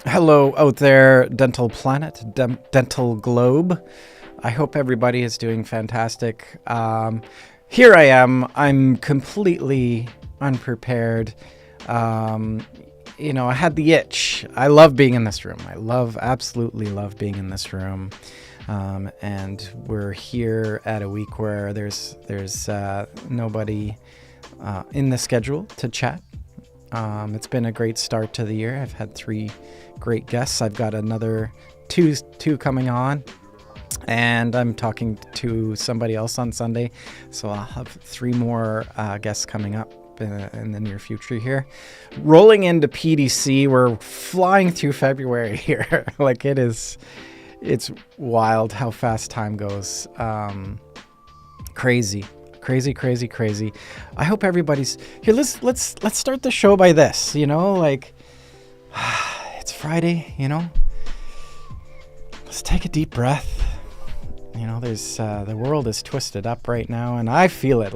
Hello out there, Dental Planet, Dental Globe. I hope everybody is doing fantastic. Here I am. I'm completely unprepared. Um, I had the itch. I love being in this room. Absolutely love being in this room. And we're here at a week where there's nobody in the schedule to chat. It's been a great start to the year. I've had 3 great guests. I've got another two coming on, and I'm talking to somebody else on Sunday. So I'll have 3 more guests coming up in the near future here. Rolling into PDC, we're flying through February here. It's wild how fast time goes. Crazy. Crazy. I hope everybody's here. Let's start the show by this. It's Friday. Let's take a deep breath. There's the world is twisted up right now, and I feel it.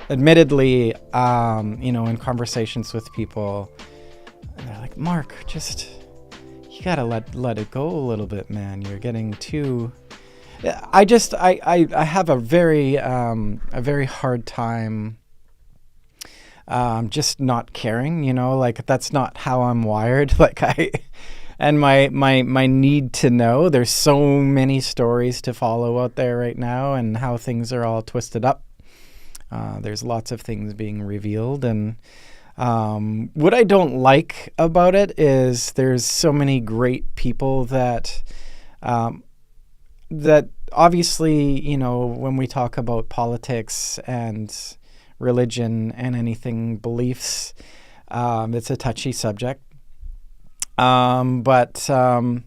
Admittedly, in conversations with people, they're like, "Marc, you gotta let it go a little bit, man. You're getting too." I have a very hard time just not caring, that's not how I'm wired. And my need to know. There's so many stories to follow out there right now, and how things are all twisted up. There's lots of things being revealed, and what I don't like about it is there's so many great people that obviously, when we talk about politics and religion and anything beliefs, it's a touchy subject. But I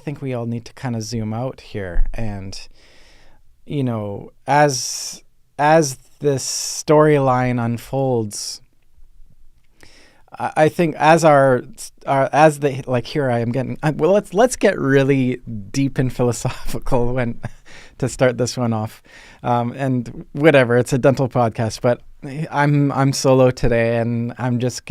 think we all need to kind of zoom out here, and, as this storyline unfolds, I think as here I am getting let's get really deep and philosophical to start this one off, and whatever, it's a dental podcast, but I'm solo today, and I'm just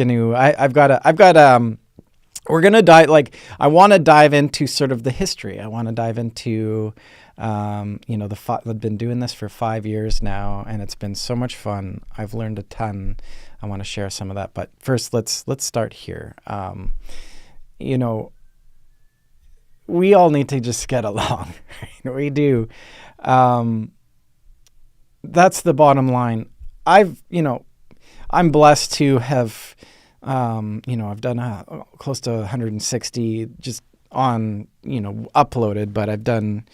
we're gonna dive, I want to dive into sort of the history. I want to dive into I've been doing this for 5 years now, and it's been so much fun. I've learned a ton. I want to share some of that, but first let's start here. We all need to just get along. Right? We do. That's the bottom line. I'm blessed to have, I've done close to 160 just on, uploaded, but I've done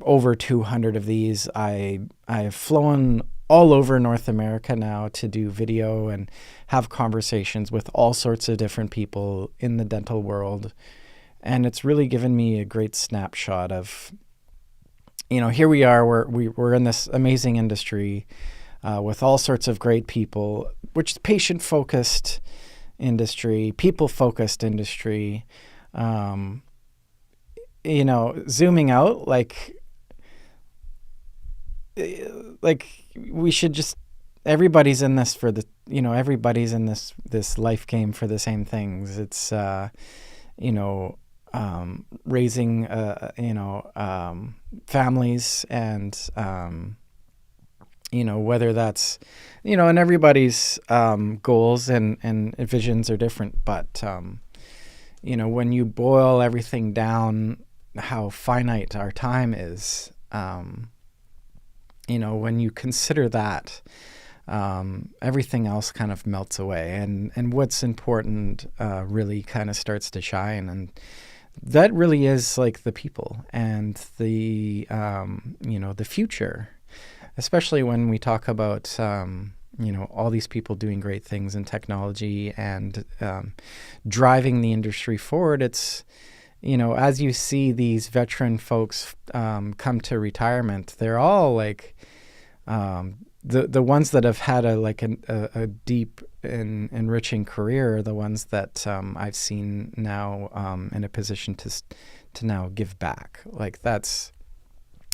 over 200 of these. I have flown all over North America now to do video and have conversations with all sorts of different people in the dental world. And it's really given me a great snapshot of, here we are, we're in this amazing industry with all sorts of great people, which is patient-focused industry, people-focused industry. Zooming out, we should just, everybody's in this for everybody's in this life game for the same things. It's raising families, and whether that's and everybody's goals and visions are different, but when you boil everything down, how finite our time is, when you consider that, everything else kind of melts away, and what's important really kind of starts to shine. And that really is the people and the the future, especially when we talk about all these people doing great things in technology and driving the industry forward. It's as you see these veteran folks come to retirement, they're all the ones that have had a deep and enriching career are the ones that I've seen now in a position to now give back. That's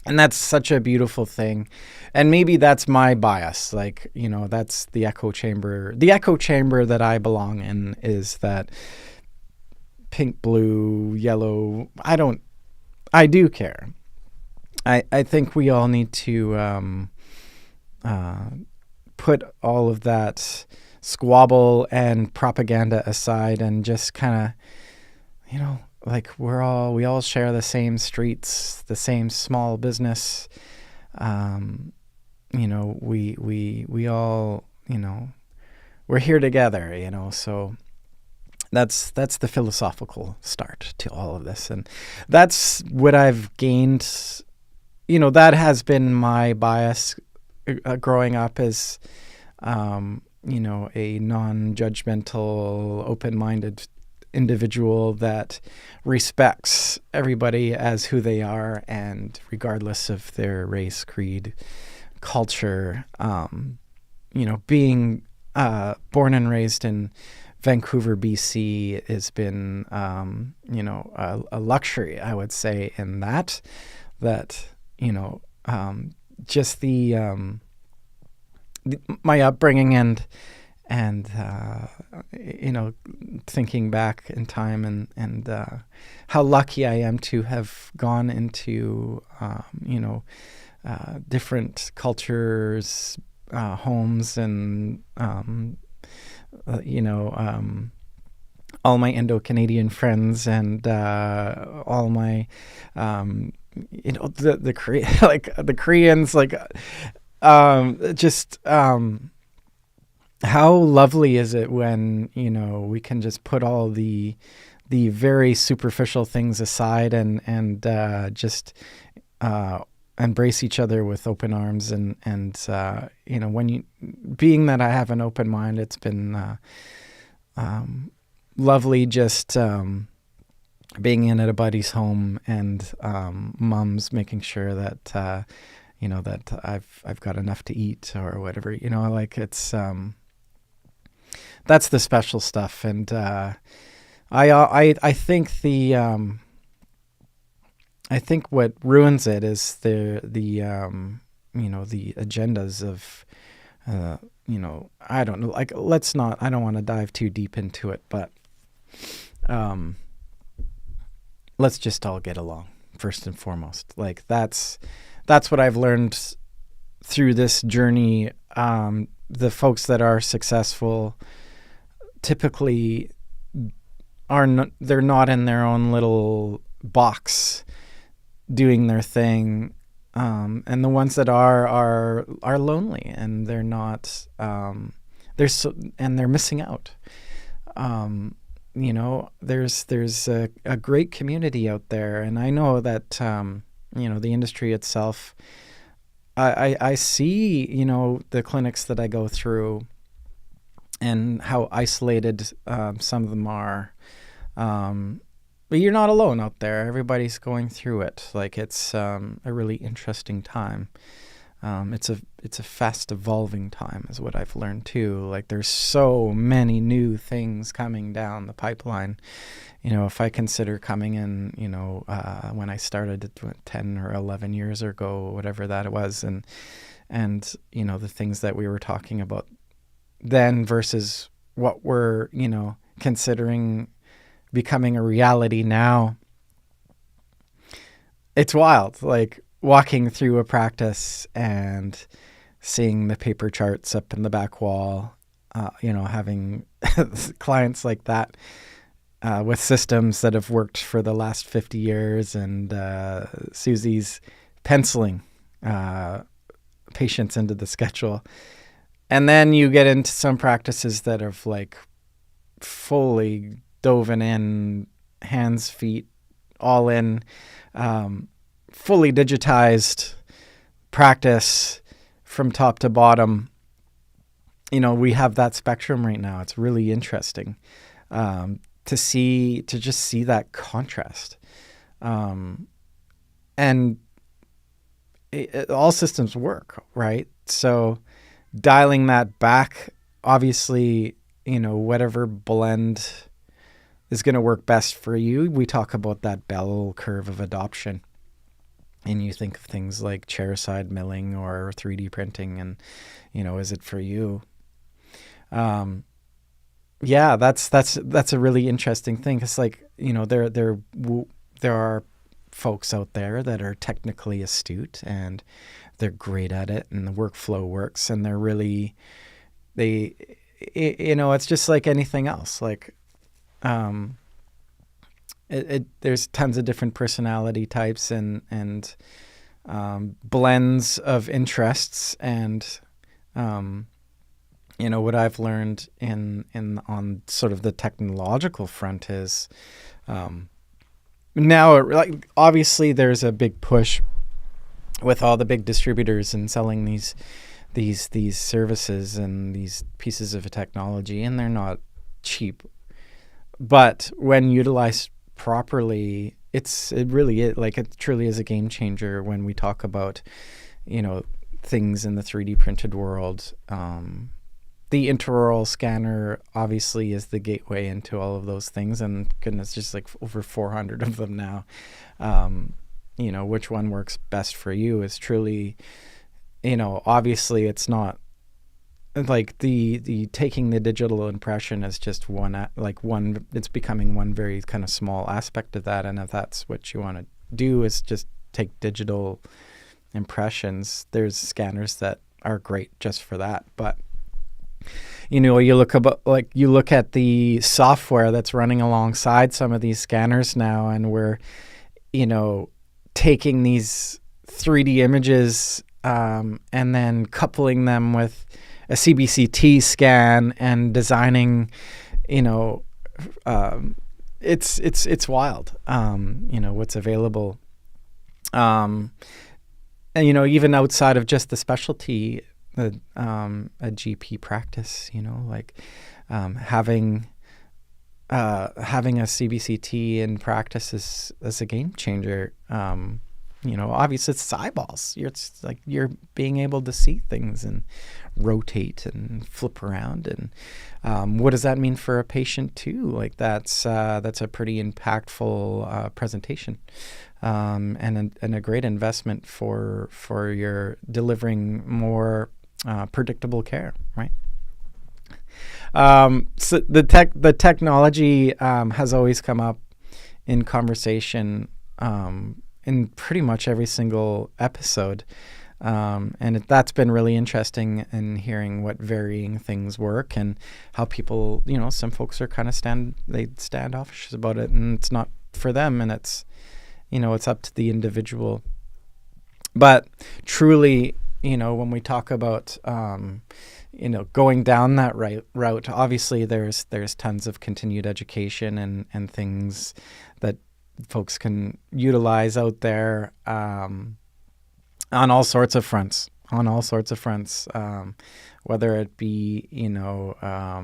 And that's such a beautiful thing. And maybe that's my bias. Like, that's the echo chamber. The echo chamber that I belong in is that pink, blue, yellow. I do care. I think we all need to put all of that squabble and propaganda aside and just kind of, like we all share the same streets, the same small business. We all, we're here together, so that's the philosophical start to all of this. And that's what I've gained. That has been my bias growing up as, a non-judgmental, open-minded individual that respects everybody as who they are, and regardless of their race, creed, culture. Being born and raised in Vancouver, BC has been, a luxury, I would say, in that, just my upbringing and thinking back in time and how lucky I am to have gone into, different cultures, homes, and, all my Indo-Canadian friends and all my, the the Koreans, how lovely is it when, we can just put all the very superficial things aside and just embrace each other with open arms and being that I have an open mind, it's been lovely just being in at a buddy's home and mom's making sure that that I've got enough to eat or whatever. It's that's the special stuff. And I think I think what ruins it is the agendas of I don't know, I don't want to dive too deep into it, but let's just all get along first and foremost. That's what I've learned through this journey. The folks that are successful typically they're not in their own little box doing their thing. And the ones that are lonely, and they're not, and they're missing out. There's a great community out there, and I know that, the industry itself, I see, the clinics that I go through and how isolated, some of them are. But you're not alone out there. Everybody's going through it. It's a really interesting time. It's a fast evolving time is what I've learned too. There's so many new things coming down the pipeline. If I consider coming in, when I started 10 or 11 years ago, whatever that was, and the things that we were talking about then versus what we're, considering becoming a reality now. It's wild, walking through a practice and seeing the paper charts up in the back wall, having clients like that with systems that have worked for the last 50 years, and Susie's penciling patients into the schedule. And then you get into some practices that have fully doven in, hands, feet, all in, fully digitized practice from top to bottom. We have that spectrum right now. It's really interesting to just see that contrast. And all systems work, right? So dialing that back, obviously, whatever blend is going to work best for you. We talk about that bell curve of adoption. and you think of things like chairside milling or 3D printing, and is it for you? Um, yeah, that's a really interesting thing. It's like, there are folks out there that are technically astute and they're great at it, and the workflow works, and they're really they it's just like anything else. Like, um, there's tons of different personality types and blends of interests, and what I've learned in on sort of the technological front is, now, like, obviously there's a big push with all the big distributors and selling these services and these pieces of technology, and they're not cheap. But when utilized properly, it truly is a game changer when we talk about, things in the 3D printed world. The intraoral scanner obviously is the gateway into all of those things, and goodness, just like over 400 of them now. Which one works best for you is truly, obviously it's not like the taking the digital impression is just one, it's becoming one very kind of small aspect of that. And if that's what you want to do, is just take digital impressions, there's scanners that are great just for that. But you look at the software that's running alongside some of these scanners now, and we're, taking these 3D images, and then coupling them with a CBCT scan and designing, it's wild, what's available. And, even outside of just the specialty, a GP practice, having a CBCT in practice is a game changer. Obviously it's eyeballs. It's like you're being able to see things and rotate and flip around. And what does that mean for a patient too? Like that's a pretty impactful presentation, and a great investment for your delivering more predictable care, right? So the technology has always come up in conversation in pretty much every single episode, and that's been really interesting in hearing what varying things work and how people, some folks are kind of standoffish about it, and it's not for them, and it's it's up to the individual. But truly, when we talk about going down that route, obviously there's tons of continued education and things that folks can utilize out there, on all sorts of fronts, whether it be, I'll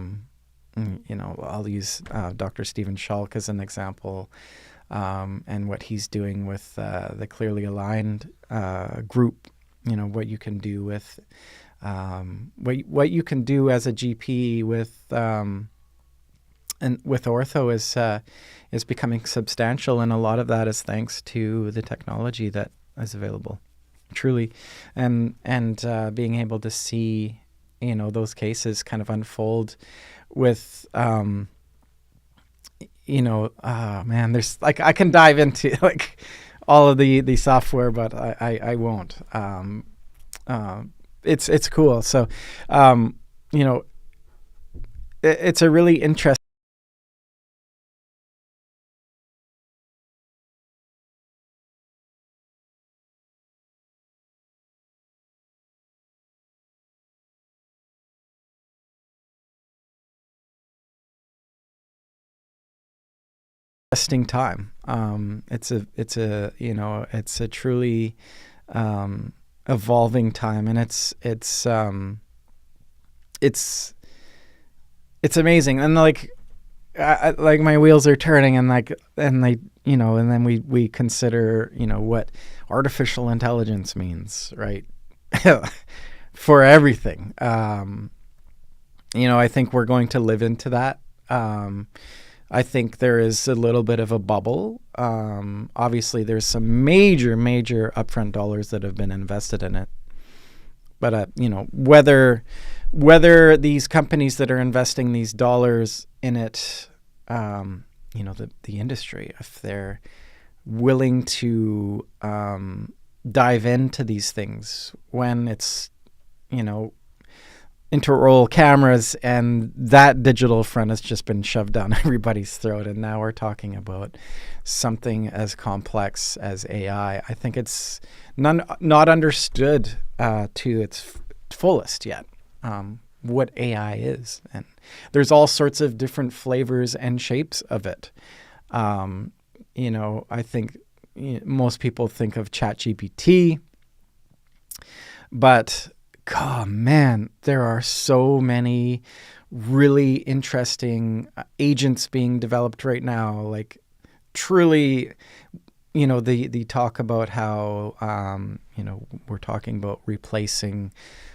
use Dr. Stephen Schalk as an example, and what he's doing with the Clearly Aligned group, what you can do with what you can do as a GP with and with ortho is becoming substantial, and a lot of that is thanks to the technology that is available, truly, and being able to see those cases kind of unfold with man, there's like, I can dive into like all of the software, but I won't. It's cool. So it's a really interesting time. It's a truly evolving time, and it's amazing, and like like my wheels are turning, and and then we consider what artificial intelligence means, right? For everything. I think we're going to live into that. I think there is a little bit of a bubble. Obviously, there's some major upfront dollars that have been invested in it. But whether these companies that are investing these dollars in it, the industry, if they're willing to dive into these things when it's, intraoral cameras and that digital front has just been shoved down everybody's throat, and now we're talking about something as complex as AI. I think it's not understood to its fullest yet what AI is, and there's all sorts of different flavors and shapes of it. I think most people think of ChatGPT, but oh man, there are so many really interesting agents being developed right now. Like truly, the talk about how, we're talking about replacing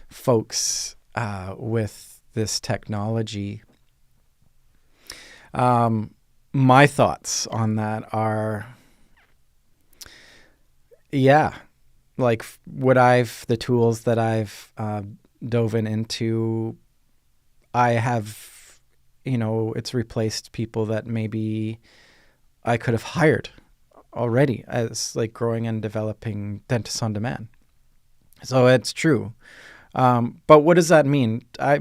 folks with this technology. My thoughts on that are, like the tools that I've dove into, I have, it's replaced people that maybe I could have hired already as like growing and developing dentists on demand. So it's true. But what does that mean? I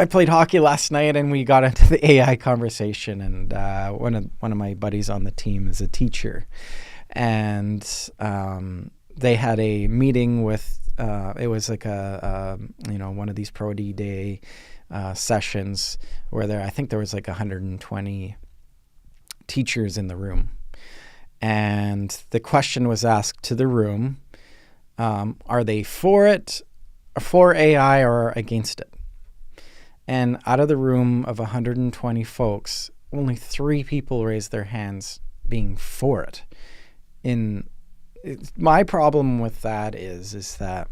played hockey last night and we got into the AI conversation, and one of my buddies on the team is a teacher. And they had a meeting with, it was like one of these Pro D Day sessions where I think there was like 120 teachers in the room. And the question was asked to the room, are they for AI or against it? And out of the room of 120 folks, only 3 people raised their hands being for it. My problem with that is that,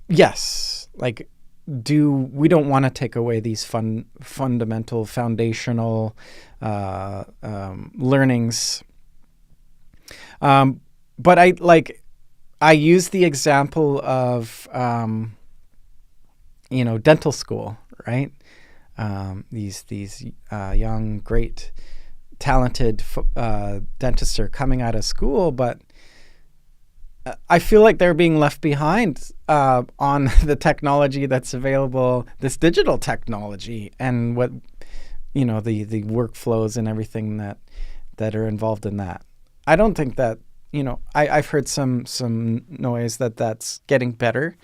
yes, like, we don't want to take away these fundamental, foundational learnings. But I use the example of, dental school, right? These young, great, talented dentists are coming out of school, but I feel like they're being left behind on the technology that's available, this digital technology, and what the workflows and everything that are involved in that. I don't think that I've heard some noise that that's getting better,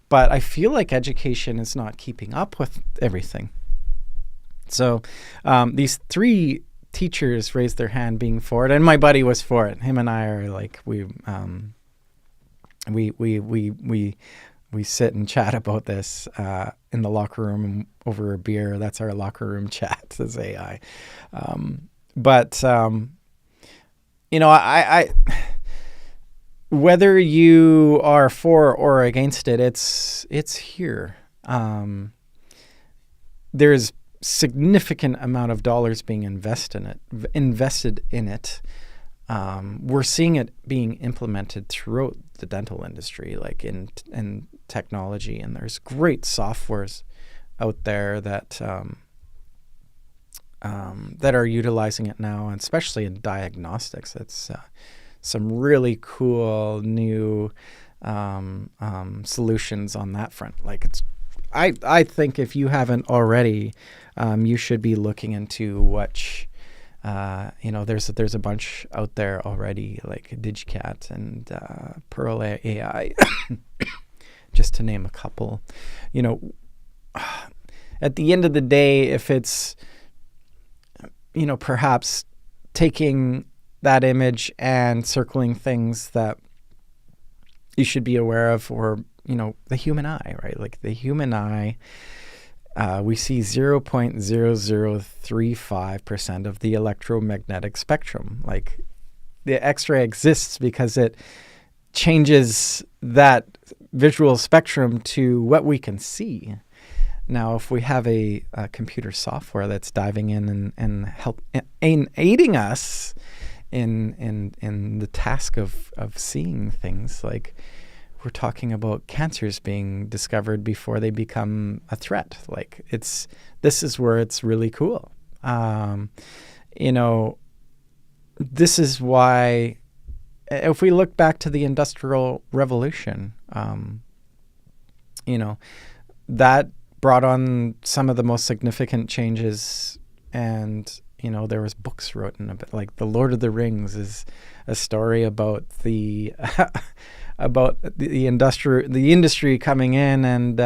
but I feel like education is not keeping up with everything. So these 3 teachers raised their hand being for it, and my buddy was for it. Him and I are like, we sit and chat about this in the locker room over a beer. That's our locker room chat, says AI. I whether you are for or against it, it's here. There's significant amount of dollars being invested in it. We're seeing it being implemented throughout the dental industry, like in technology, and there's great softwares out there that are utilizing it now, and especially in diagnostics. It's some really cool new solutions on that front. Like I think if you haven't already, you should be looking into which. There's a bunch out there already, like DigCat and Pearl AI, just to name a couple. At the end of the day, if it's, perhaps taking that image and circling things that you should be aware of, or, the human eye, right? Like the human eye, we see 0.0035% of the electromagnetic spectrum. Like the X-ray exists because it changes that visual spectrum to what we can see. Now, if we have a computer software that's diving in and aiding us in the task of seeing things, like we're talking about cancers being discovered before they become a threat. Like this is where it's really cool. This is why, if we look back to the Industrial Revolution, that brought on some of the most significant changes. And, there was books written about, like, The Lord of the Rings is a story about the industry coming in and,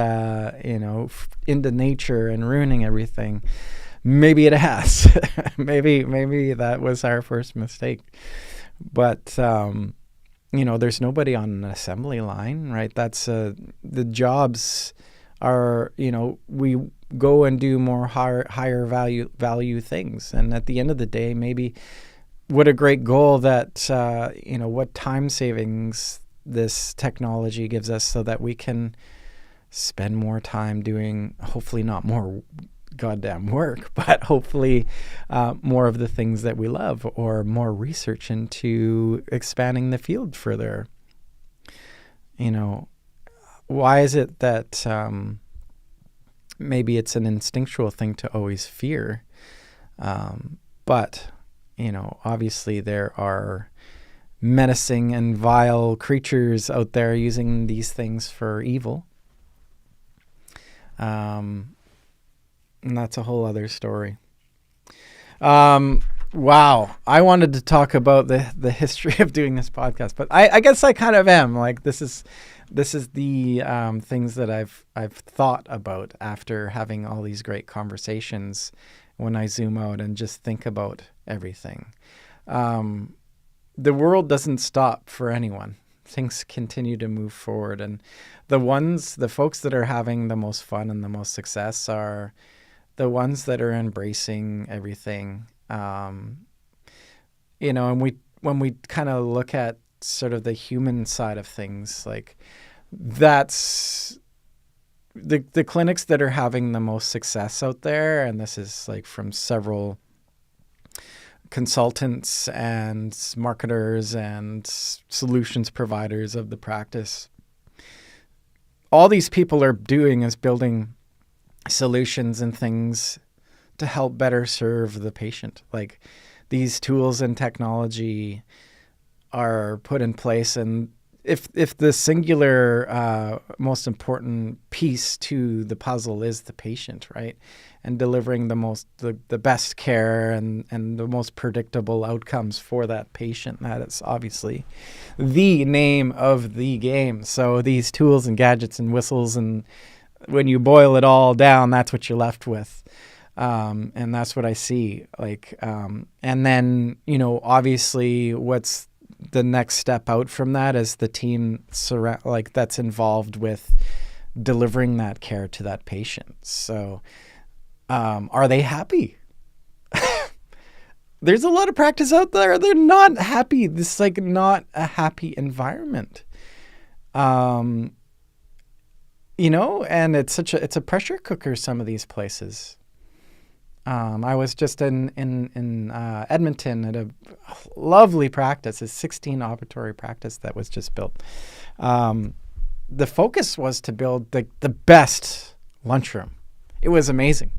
into nature and ruining everything. Maybe it has. maybe that was our first mistake. But, there's nobody on an assembly line, right? That's the jobs are, we go and do more higher value things. And at the end of the day, maybe what a great goal that, what time savings this technology gives us so that we can spend more time doing, hopefully not more goddamn work, but hopefully more of the things that we love, or more research into expanding the field further. Why is it that maybe it's an instinctual thing to always fear? But, obviously there are menacing and vile creatures out there using these things for evil. And that's a whole other story. Wow. I wanted to talk about the history of doing this podcast, but I guess I kind of am. Like, this is the things that I've thought about after having all these great conversations when I zoom out and just think about everything. The world doesn't stop for anyone. Things continue to move forward, and the folks that are having the most fun and the most success are the ones that are embracing everything. And when we kind of look at sort of the human side of things, like, that's the clinics that are having the most success out there. And this is like from several consultants and marketers and solutions providers of the practice. All these people are doing is building solutions and things to help better serve the patient. Like, these tools and technology are put in place, and if the singular most important piece to the puzzle is the patient, right, and delivering the best care and the most predictable outcomes for that patient, that is obviously the name of the game. So these tools and gadgets and whistles, and when you boil it all down, that's what you're left with. And that's what I see. Like, and then, obviously what's the next step out from that is the team that's involved with delivering that care to that patient. So, are they happy? There's a lot of practice out there. They're not happy. This is like not a happy environment. And it's it's a pressure cooker, some of these places. I was just in Edmonton at a lovely practice, a 16 operatory practice that was just built. The focus was to build the best lunchroom. It was amazing.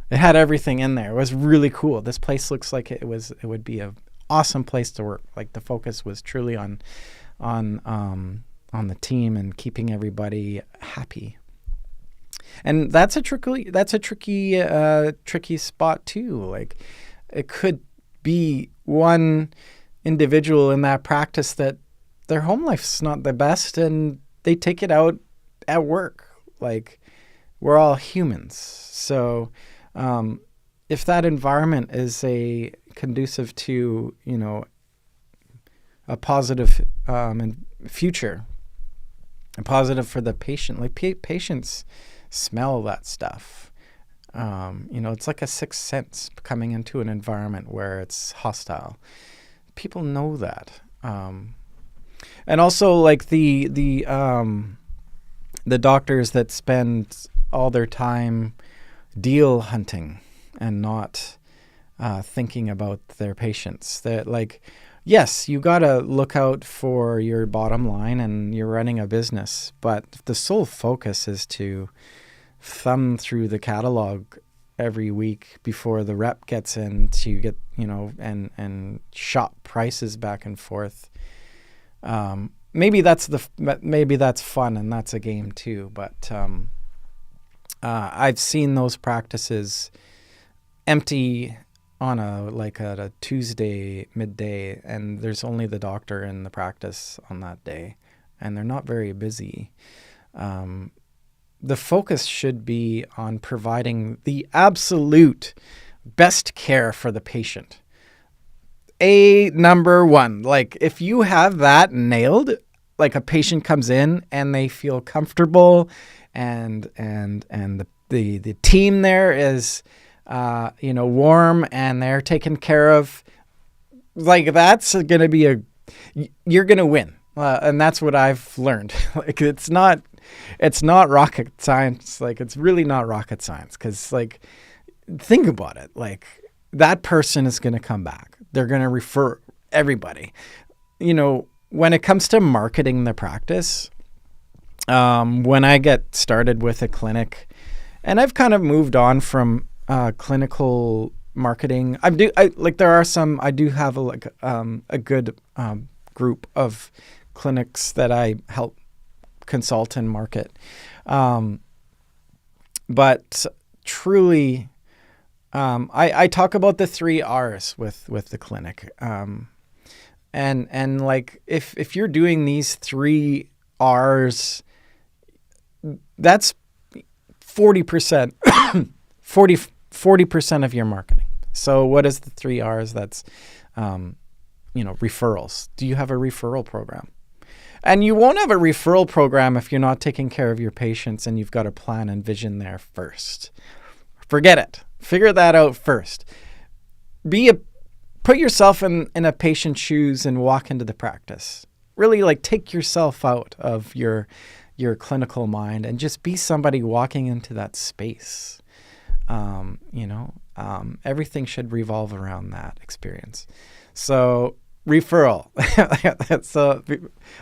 It had everything in there. It was really cool. This place looks like it would be an awesome place to work. Like, the focus was truly on the team and keeping everybody happy. And that's a tricky spot too. Like, it could be one individual in that practice that their home life's not the best, and they take it out at work. Like, we're all humans. So, if that environment is conducive to, a positive future, a positive for the patient, like patients smell that stuff. It's like a sixth sense coming into an environment where it's hostile. People know that. And also, like, the doctors that spend all their time deal hunting and not thinking about their patients. That, like, yes, you got to look out for your bottom line and you're running a business, but the sole focus is to thumb through the catalog every week before the rep gets in to get, and shop prices back and forth. Maybe that's fun and that's a game too, but I've seen those practices empty on a Tuesday midday, and there's only the doctor in the practice on that day, and they're not very busy. The focus should be on providing the absolute best care for the patient. Number one, like, if you have that nailed, like, a patient comes in and they feel comfortable and the team there is warm and they're taken care of, like, that's going to be you're going to win. And that's what I've learned. Like, it's not rocket science. Like, it's really not rocket science. 'Cause, like, think about it. Like, that person is going to come back. They're going to refer everybody. When it comes to marketing the practice, when I get started with a clinic, and I've kind of moved on from clinical marketing. I do have a good group of clinics that I help consult and market. But truly, I talk about the 3 R's with the clinic. And like, if you're doing these 3 R's, that's 40%, 40% of your marketing. So what is the 3 R's? That's, referrals. Do you have a referral program? And you won't have a referral program if you're not taking care of your patients and you've got a plan and vision there first. Forget it. Figure that out first. Put yourself in a patient's shoes and walk into the practice. Really, like, take yourself out of your clinical mind and just be somebody walking into that space. Everything should revolve around that experience. So referral. So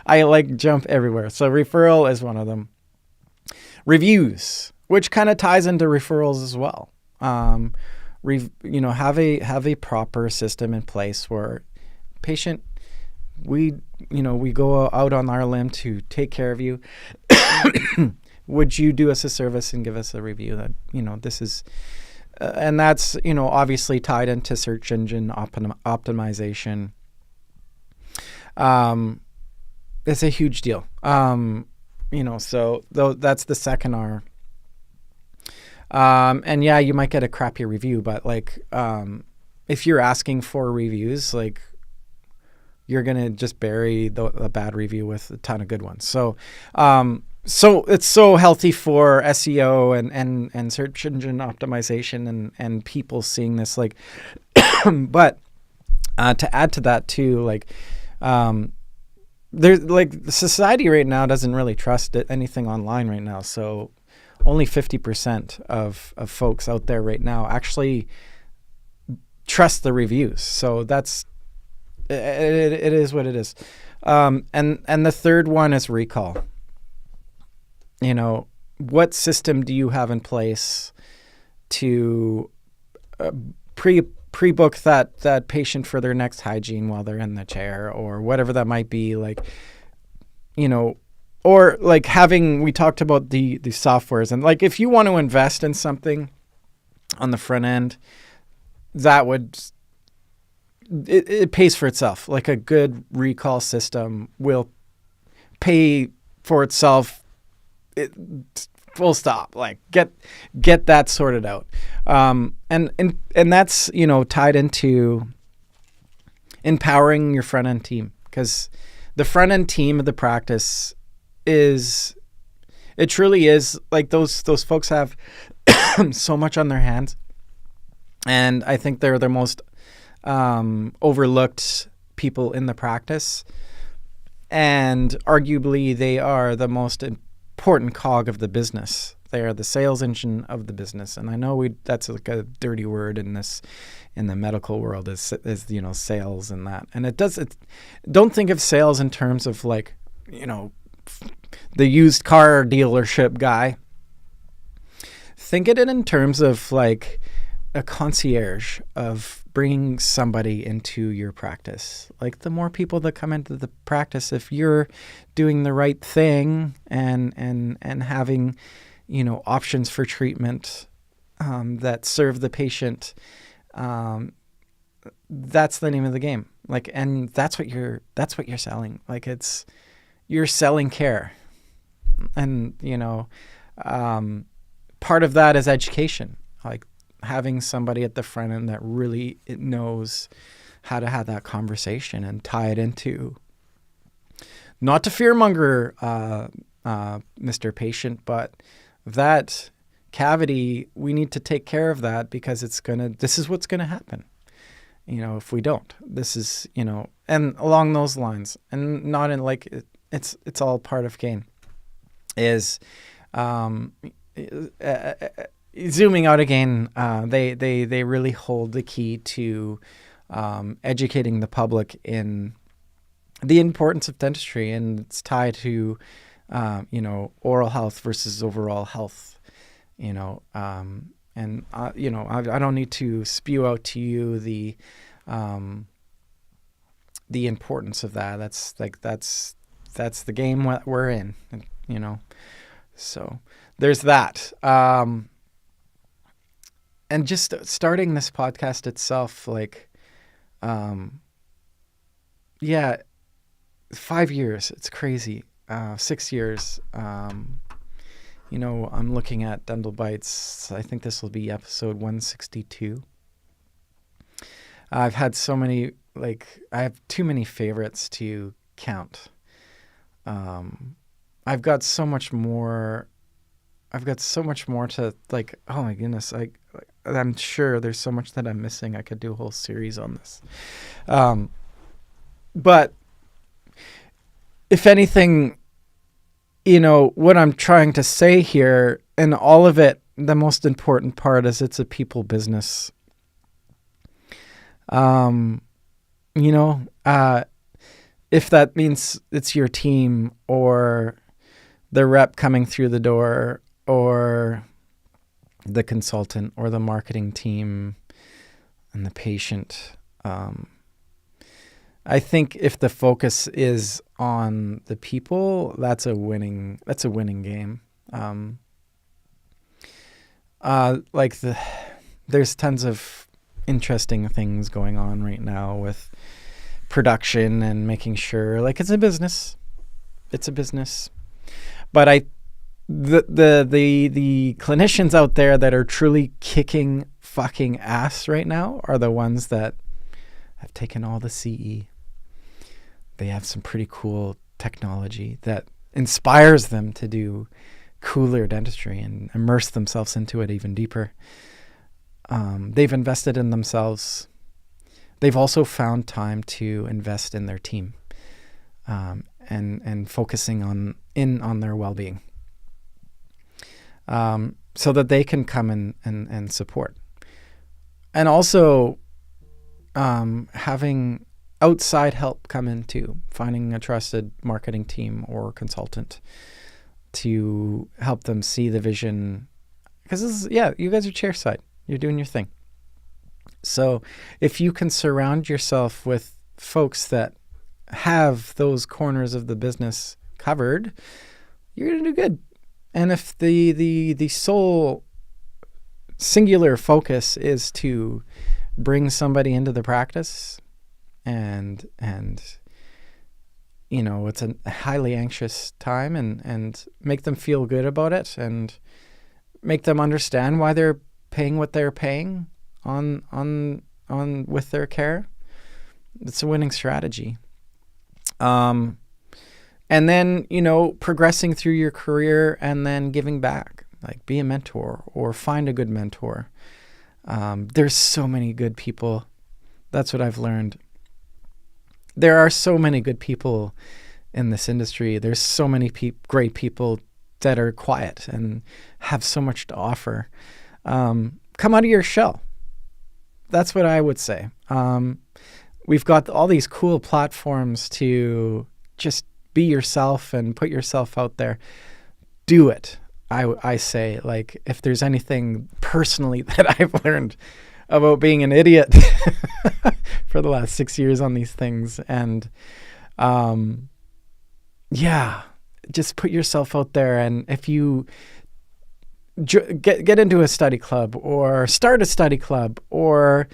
I jump everywhere. So referral is one of them. Reviews, which kind of ties into referrals as well. Have a proper system in place where patient, we go out on our limb to take care of you. Would you do us a service and give us a review that, this is, and that's, obviously tied into search engine optimization. It's a huge deal. So that's the second R. And yeah, you might get a crappy review, but if you're asking for reviews, you're going to just bury the bad review with a ton of good ones. So it's so healthy for SEO and search engine optimization and people seeing this, but, to add to that too, there's the society right now doesn't really trust anything online right now. So only 50% of folks out there right now actually trust the reviews. So that's, it is what it is. And the third one is recall. What system do you have in place to pre-book that patient for their next hygiene while they're in the chair or whatever that might be, we talked about the softwares, and if you want to invest in something on the front end, it pays for itself. Like, a good recall system will pay for itself. Full stop. Get that sorted out. And that's, tied into empowering your front end team, because the front end team of the practice it truly is those folks have so much on their hands. And I think they're the most overlooked people in the practice. And arguably they are the most important cog of the business. They are the sales engine of the business. And I know that's like a dirty word in the medical world is sales and that. And don't think of sales in terms of like, the used car dealership guy. Think of it in terms of like a concierge of bringing somebody into your practice. Like the more people that come into the practice, if you're doing the right thing and having, options for treatment that serve the patient, that's the name of the game. Like, and that's what you're selling. Like you're selling care. And, part of that is education, like having somebody at the front end that really knows how to have that conversation and tie it into, not to fearmonger Mr. Patient, but that cavity, we need to take care of that because this is what's going to happen. If we don't, this is, and along those lines, and not in like, it's all part of gain, is, zooming out again, they really hold the key to educating the public in the importance of dentistry, and it's tied to oral health versus overall health. I don't need to spew out to you the importance of that. That's the game we're in. So there's that. And just starting this podcast itself, 5 years, it's crazy. 6 years. I'm looking at DentalBytes. I think this will be episode 162. I've had so many, I have too many favorites to count. I've got so much more to oh my goodness. I'm sure there's so much that I'm missing. I could do a whole series on this. But if anything, what I'm trying to say here, and all of it, the most important part is it's a people business. If that means it's your team or the rep coming through the door or the consultant or the marketing team and the patient, I think if the focus is on the people, that's a winning game. There's tons of interesting things going on right now with production and making sure it's a business. But the clinicians out there that are truly kicking fucking ass right now are the ones that have taken all the CE. They have some pretty cool technology that inspires them to do cooler dentistry and immerse themselves into it even deeper. They've invested in themselves. They've also found time to invest in their team, and focusing on their well-being, so that they can come and support. And also having outside help come in too, finding a trusted marketing team or consultant to help them see the vision. Because you guys are chairside. You're doing your thing. So if you can surround yourself with folks that have those corners of the business covered, you're going to do good. And if the sole singular focus is to bring somebody into the practice and it's a highly anxious time and make them feel good about it and make them understand why they're paying what they're paying on with their care, it's a winning strategy. And then, progressing through your career and then giving back, be a mentor or find a good mentor. There's so many good people. That's what I've learned. There are so many good people in this industry. There's so many great people that are quiet and have so much to offer. Come out of your shell. That's what I would say. We've got all these cool platforms to just be yourself and put yourself out there. Do it. I say, like, if there's anything personally that I've learned about being an idiot for the last 6 years on these things. And just put yourself out there. And if you get into a study club or start a study club or,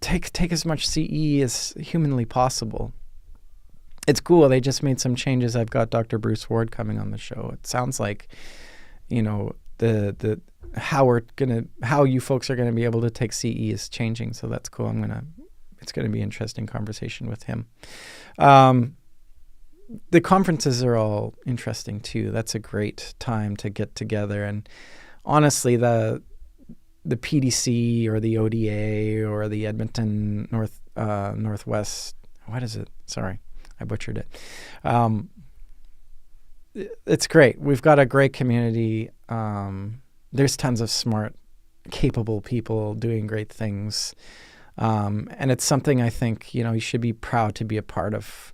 take as much CE as humanly possible. It's cool. They just made some changes. I've got Dr. Bruce Ward coming on the show. It sounds like, the how you folks are gonna be able to take CE is changing. So that's cool. It's gonna be an interesting conversation with him. The conferences are all interesting too. That's a great time to get together. And honestly, the PDC or the ODA or the Edmonton Northwest, what is it? Sorry, I butchered it. It's great. We've got a great community. There's tons of smart, capable people doing great things. And it's something I think, you should be proud to be a part of.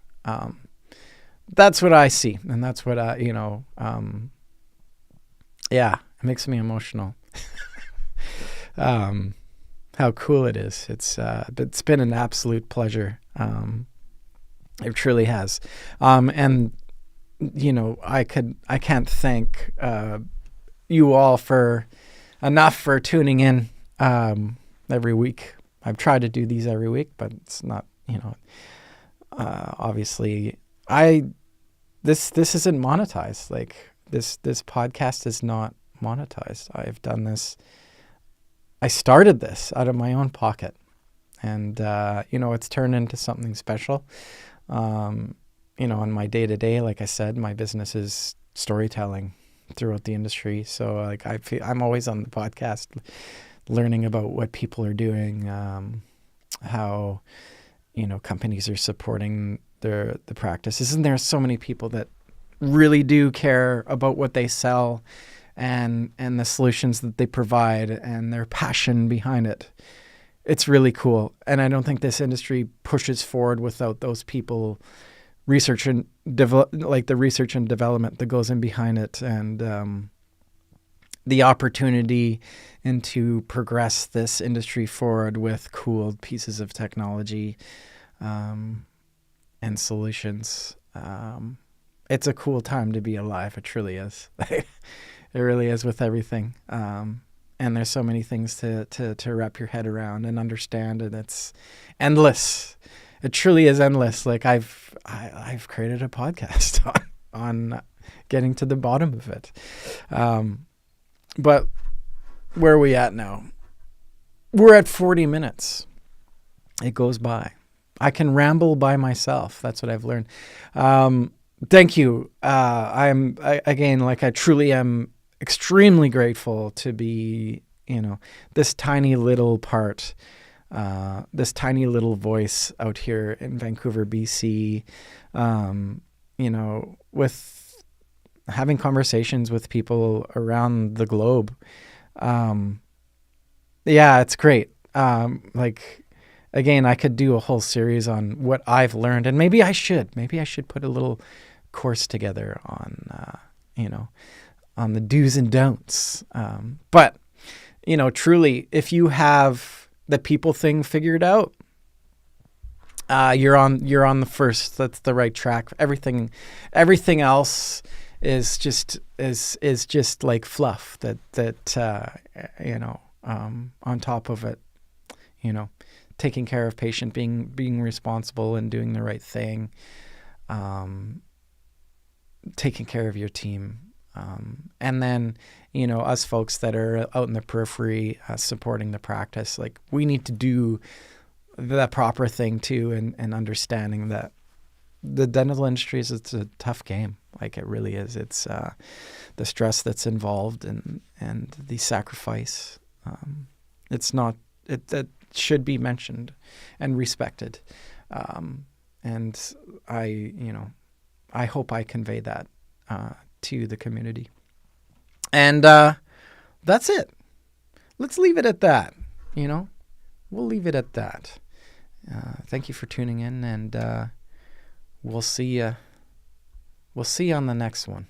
That's what I see. And that's what it makes me emotional. How cool it is. It's been an absolute pleasure. It truly has. And I can't thank you all for tuning in every week. I've tried to do these every week, but it's not, obviously this isn't monetized. Like this podcast is not monetized. I've done this. I started this out of my own pocket, and it's turned into something special. In my day-to-day, like I said, my business is storytelling throughout the industry. So like I'm always on the podcast learning about what people are doing, how companies are supporting the practices. And there are so many people that really do care about what they sell and the solutions that they provide and their passion behind it. It's really cool. And I don't think this industry pushes forward without those people, research and the research and development that goes in behind it, and the opportunity and to progress this industry forward with cool pieces of technology and solutions. It's a cool time to be alive. It truly is. It really is, with everything. And there's so many things to wrap your head around and understand, and it's endless. It truly is endless. Like I've created a podcast on getting to the bottom of it. But where are we at now? We're at 40 minutes. It goes by. I can ramble by myself. That's what I've learned. Thank you. I truly am extremely grateful to be, this tiny little part, this tiny little voice out here in Vancouver, BC, with having conversations with people around the globe. It's great. Again, I could do a whole series on what I've learned, and maybe I should put a little course together on, on the do's and don'ts. But, truly, if you have the people thing figured out, you're on the first. That's the right track. Everything else is just like fluff on top of it, taking care of patient, being responsible and doing the right thing, taking care of your team. And then, us folks that are out in the periphery, supporting the practice, like we need to do the proper thing too, and understanding that the dental industry it's a tough game. Like it really is. It's the stress that's involved and the sacrifice. That should be mentioned and respected. And I hope I convey that to the community. And that's it. Let's leave it at that. We'll leave it at that. Thank you for tuning in, and we'll see you. We'll see you on the next one.